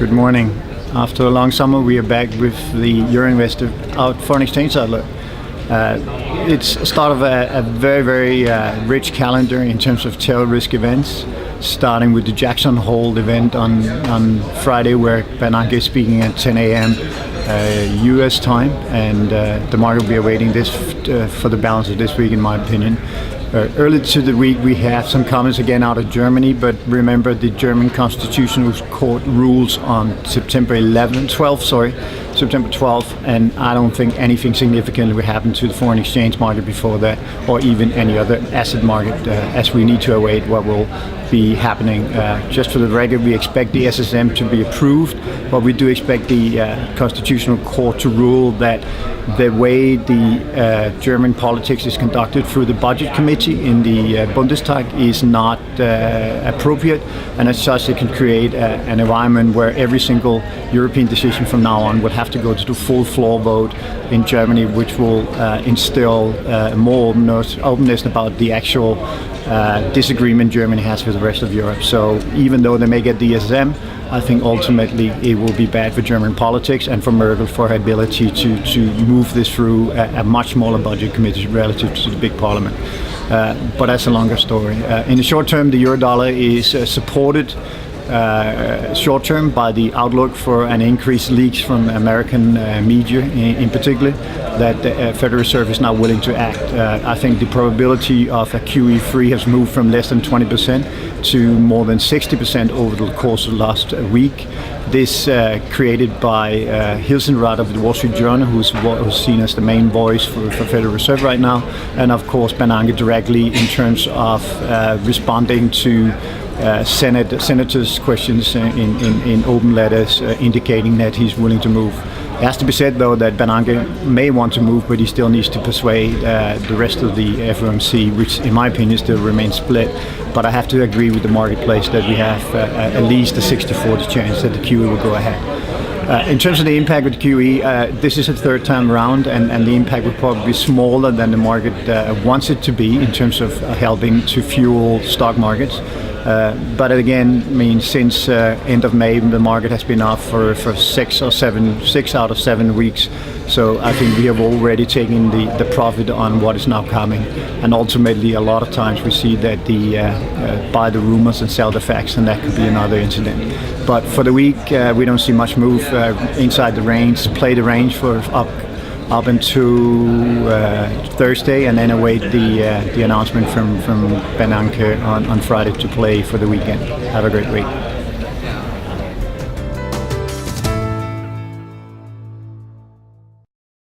Good morning. After a long summer, we are back with the Euro Investor foreign exchange outlook. It's the start of a very rich calendar in terms of tail risk events, starting with the Jackson Hole event on Friday, where Bernanke is speaking at 10 a.m. US time, and the market will be awaiting this for the balance of this week, in my opinion. Early to the week, we have some comments again out of Germany, but remember the German Constitutional Court rules on September 12th, and I don't think anything significant will happen to the foreign exchange market before that, or even any other asset market, as we need to await what will be happening. Just for the record, we expect the SSM to be approved, but we do expect the Constitutional Court to rule that the way the German politics is conducted through the budget committee in the Bundestag is not appropriate, and as such it can create an environment where every single European decision from now on will have to go to the full floor vote in Germany, which will instill more openness about the actual disagreement Germany has with the rest of Europe. So even though they may get the SSM, I think ultimately it will be bad for German politics and for Merkel, for her ability to move this through a much smaller budget committee relative to the big parliament. But that's a longer story. In the short term, the Eurodollar is supported short term by the outlook for an increased leaks from American media in particular, that the Federal Reserve is now willing to act. I think the probability of a QE3 has moved from less than 20% to more than 60% over the course of last week. This created by Hilsenrath of the Wall Street Journal, who's seen as the main voice for Federal Reserve right now, and of course Bernanke directly in terms of responding to senators' questions in open letters, indicating that he's willing to move. It has to be said, though, that Bernanke may want to move, but he still needs to persuade the rest of the FOMC, which in my opinion still remains split. But I have to agree with the marketplace that we have at least a 60-40 chance that the QE will go ahead. In terms of the impact with QE, this is a third time around, and the impact will probably be smaller than the market wants it to be in terms of helping to fuel stock markets. But again, I mean, since end of May, the market has been up for 6 out of 7 weeks. So I think we have already taken the profit on what is now coming. And ultimately, a lot of times we see that the buy the rumors and sell the facts, and that could be another incident. But for the week, we don't see much move inside the range. Play the range for up until Thursday, and then await the announcement from Bernanke on Friday to play for the weekend. Have a great week.